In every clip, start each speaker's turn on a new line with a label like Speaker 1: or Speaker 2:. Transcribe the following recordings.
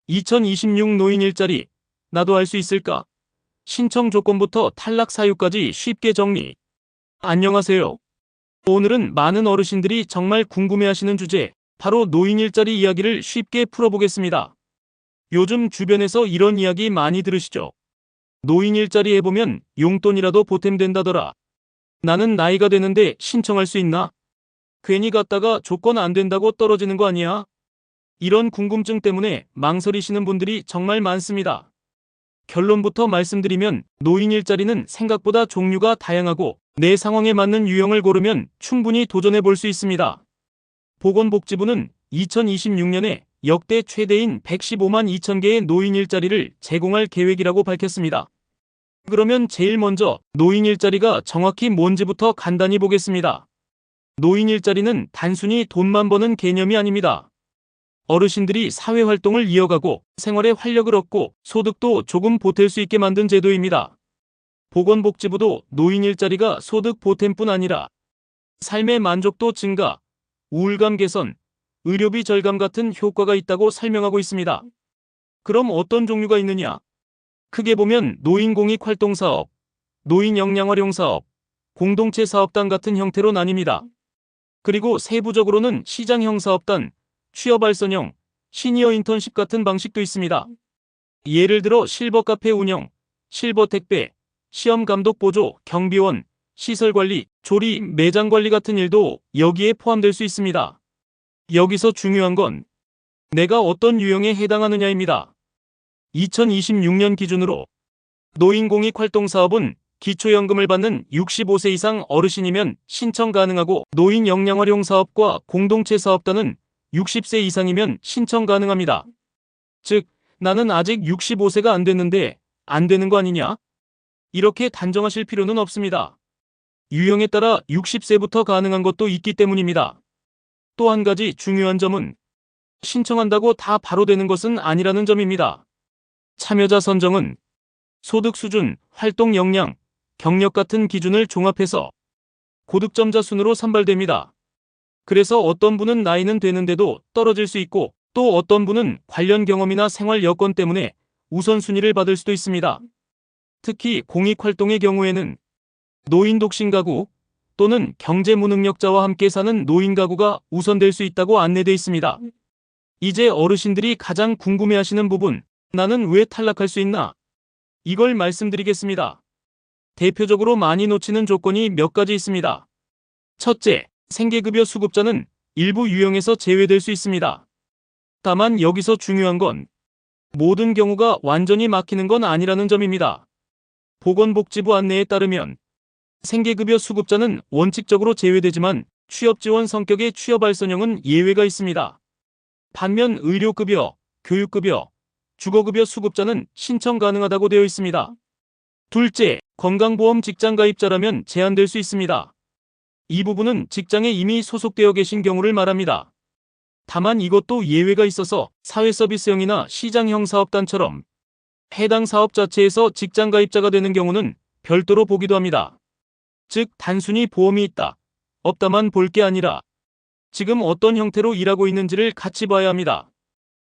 Speaker 1: 2026 노인 일자리, 나도 할 수 있을까? 신청 조건부터 탈락 사유까지 쉽게 정리. 안녕하세요. 오늘은 많은 어르신들이 정말 궁금해하시는 주제, 바로 노인 일자리 이야기를 쉽게 풀어보겠습니다. 요즘 주변에서 이런 이야기 많이 들으시죠? 노인 일자리 해보면 용돈이라도 보탬된다더라. 나는 나이가 되는데 신청할 수 있나? 괜히 갔다가 조건 안 된다고 떨어지는 거 아니야? 이런 궁금증 때문에 망설이시는 분들이 정말 많습니다. 결론부터 말씀드리면 노인 일자리는 생각보다 종류가 다양하고 내 상황에 맞는 유형을 고르면 충분히 도전해 볼 수 있습니다. 보건복지부는 2026년에 역대 최대인 115만 2천 개의 노인 일자리를 제공할 계획이라고 밝혔습니다. 그러면 제일 먼저 노인 일자리가 정확히 뭔지부터 간단히 보겠습니다. 노인 일자리는 단순히 돈만 버는 개념이 아닙니다. 어르신들이 사회활동을 이어가고 생활에 활력을 얻고 소득도 조금 보탤 수 있게 만든 제도입니다. 보건복지부도 노인 일자리가 소득 보탬뿐 아니라 삶의 만족도 증가, 우울감 개선, 의료비 절감 같은 효과가 있다고 설명하고 있습니다. 그럼 어떤 종류가 있느냐? 크게 보면 노인 공익활동사업, 노인 역량활용사업, 공동체 사업단 같은 형태로 나뉩니다. 그리고 세부적으로는 시장형 사업단, 취업발전형, 시니어 인턴십 같은 방식도 있습니다. 예를 들어 실버 카페 운영, 실버 택배, 시험 감독 보조, 경비원, 시설관리, 조리, 매장 관리 같은 일도 여기에 포함될 수 있습니다. 여기서 중요한 건 내가 어떤 유형에 해당하느냐입니다. 2026년 기준으로 노인 공익활동사업은 기초연금을 받는 65세 이상 어르신이면 신청 가능하고 노인 역량활용사업과 공동체 사업단은 60세 이상이면 신청 가능합니다. 즉, 나는 아직 65세가 안 됐는데 안 되는 거 아니냐? 이렇게 단정하실 필요는 없습니다. 유형에 따라 60세부터 가능한 것도 있기 때문입니다. 또 한 가지 중요한 점은 신청한다고 다 바로 되는 것은 아니라는 점입니다. 참여자 선정은 소득 수준, 활동 역량, 경력 같은 기준을 종합해서 고득점자 순으로 선발됩니다. 그래서 어떤 분은 나이는 되는데도 떨어질 수 있고 또 어떤 분은 관련 경험이나 생활 여건 때문에 우선순위를 받을 수도 있습니다. 특히 공익활동의 경우에는 노인 독신 가구 또는 경제 무능력자와 함께 사는 노인 가구가 우선될 수 있다고 안내돼 있습니다. 이제 어르신들이 가장 궁금해하시는 부분, 나는 왜 탈락할 수 있나? 이걸 말씀드리겠습니다. 대표적으로 많이 놓치는 조건이 몇 가지 있습니다. 첫째, 생계급여 수급자는 일부 유형에서 제외될 수 있습니다. 다만 여기서 중요한 건 모든 경우가 완전히 막히는 건 아니라는 점입니다. 보건복지부 안내에 따르면 생계급여 수급자는 원칙적으로 제외되지만 취업지원 성격의 취업발전형은 예외가 있습니다. 반면 의료급여, 교육급여, 주거급여 수급자는 신청 가능하다고 되어 있습니다. 둘째, 건강보험 직장가입자라면 제한될 수 있습니다. 이 부분은 직장에 이미 소속되어 계신 경우를 말합니다. 다만 이것도 예외가 있어서 사회서비스형이나 시장형 사업단처럼 해당 사업 자체에서 직장가입자가 되는 경우는 별도로 보기도 합니다. 즉, 단순히 보험이 있다, 없다만 볼 게 아니라 지금 어떤 형태로 일하고 있는지를 같이 봐야 합니다.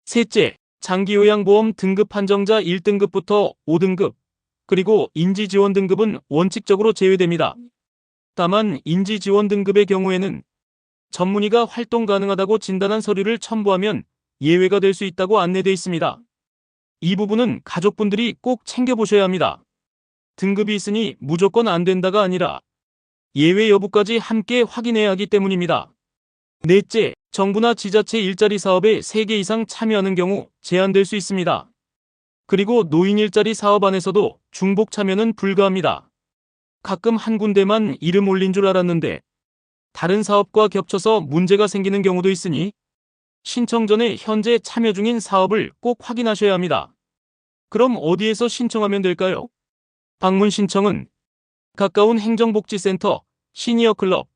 Speaker 1: 셋째, 장기요양보험 등급 판정자 1등급부터 5등급, 그리고 인지지원 등급은 원칙적으로 제외됩니다. 다만 인지지원 등급의 경우에는 전문의가 활동 가능하다고 진단한 서류를 첨부하면 예외가 될 수 있다고 안내돼 있습니다. 이 부분은 가족분들이 꼭 챙겨보셔야 합니다. 등급이 있으니 무조건 안 된다가 아니라 예외 여부까지 함께 확인해야 하기 때문입니다. 넷째, 정부나 지자체 일자리 사업에 3개 이상 참여하는 경우 제한될 수 있습니다. 그리고 노인 일자리 사업 안에서도 중복 참여는 불가합니다. 가끔 한 군데만 이름 올린 줄 알았는데 다른 사업과 겹쳐서 문제가 생기는 경우도 있으니 신청 전에 현재 참여 중인 사업을 꼭 확인하셔야 합니다. 그럼 어디에서 신청하면 될까요? 방문 신청은 가까운 행정복지센터, 시니어클럽,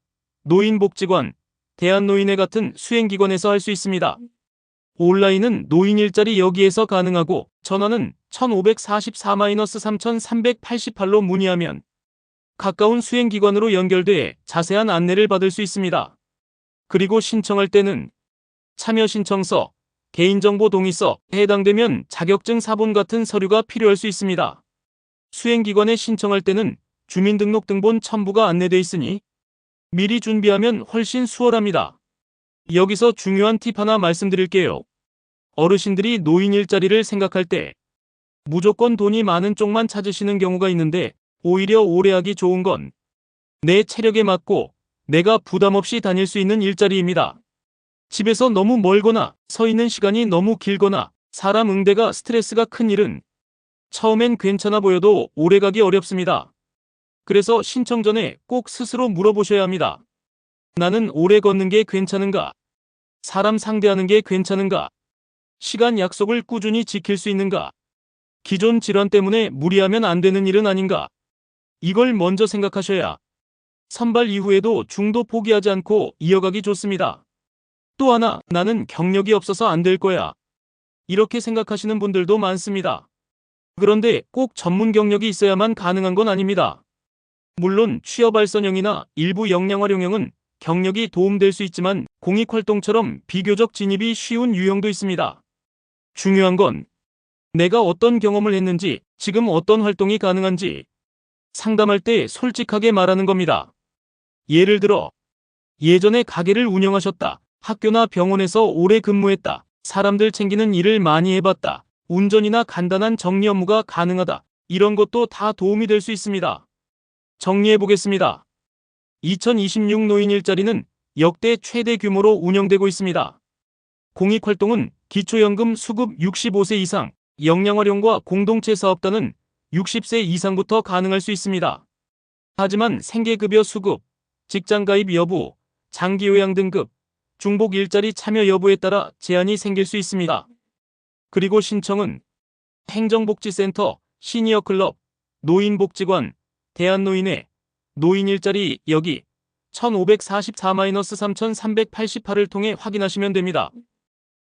Speaker 1: 노인복지관, 대한노인회 같은 수행기관에서 할 수 있습니다. 온라인은 노인 일자리 여기에서 가능하고 전화는 1544-3388로 문의하면 가까운 수행기관으로 연결돼 자세한 안내를 받을 수 있습니다. 그리고 신청할 때는 참여 신청서, 개인정보 동의서, 해당되면 자격증 사본 같은 서류가 필요할 수 있습니다. 수행기관에 신청할 때는 주민등록등본 첨부가 안내돼 있으니 미리 준비하면 훨씬 수월합니다. 여기서 중요한 팁 하나 말씀드릴게요. 어르신들이 노인 일자리를 생각할 때 무조건 돈이 많은 쪽만 찾으시는 경우가 있는데, 오히려 오래 하기 좋은 건 내 체력에 맞고 내가 부담 없이 다닐 수 있는 일자리입니다. 집에서 너무 멀거나 서 있는 시간이 너무 길거나 사람 응대가 스트레스가 큰 일은 처음엔 괜찮아 보여도 오래가기 어렵습니다. 그래서 신청 전에 꼭 스스로 물어보셔야 합니다. 나는 오래 걷는 게 괜찮은가? 사람 상대하는 게 괜찮은가? 시간 약속을 꾸준히 지킬 수 있는가? 기존 질환 때문에 무리하면 안 되는 일은 아닌가? 이걸 먼저 생각하셔야 선발 이후에도 중도 포기하지 않고 이어가기 좋습니다. 또 하나, 나는 경력이 없어서 안 될 거야. 이렇게 생각하시는 분들도 많습니다. 그런데 꼭 전문 경력이 있어야만 가능한 건 아닙니다. 물론 취업알선형이나 일부 역량활용형은 경력이 도움될 수 있지만 공익활동처럼 비교적 진입이 쉬운 유형도 있습니다. 중요한 건 내가 어떤 경험을 했는지, 지금 어떤 활동이 가능한지 상담할 때 솔직하게 말하는 겁니다. 예를 들어, 예전에 가게를 운영하셨다. 학교나 병원에서 오래 근무했다. 사람들 챙기는 일을 많이 해봤다. 운전이나 간단한 정리 업무가 가능하다. 이런 것도 다 도움이 될 수 있습니다. 정리해보겠습니다. 2026 노인 일자리는 역대 최대 규모로 운영되고 있습니다. 공익활동은 기초연금 수급 65세 이상, 역량활용과 공동체 사업단은 60세 이상부터 가능할 수 있습니다. 하지만 생계급여 수급, 직장가입 여부, 장기요양 등급, 중복 일자리 참여 여부에 따라 제한이 생길 수 있습니다. 그리고 신청은 행정복지센터, 시니어클럽, 노인복지관, 대한노인회, 노인일자리 여기 1544-3388을 통해 확인하시면 됩니다.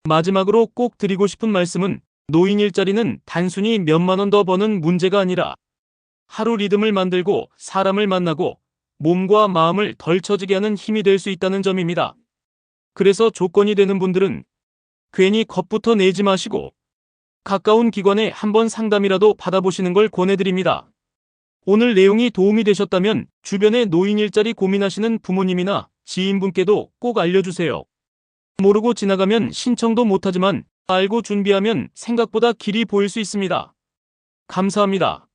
Speaker 1: 마지막으로 꼭 드리고 싶은 말씀은, 노인 일자리는 단순히 몇만 원 더 버는 문제가 아니라 하루 리듬을 만들고 사람을 만나고 몸과 마음을 덜 처지게 하는 힘이 될 수 있다는 점입니다. 그래서 조건이 되는 분들은 괜히 겁부터 내지 마시고 가까운 기관에 한번 상담이라도 받아보시는 걸 권해드립니다. 오늘 내용이 도움이 되셨다면 주변에 노인 일자리 고민하시는 부모님이나 지인분께도 꼭 알려주세요. 모르고 지나가면 신청도 못하지만 알고 준비하면 생각보다 길이 보일 수 있습니다. 감사합니다.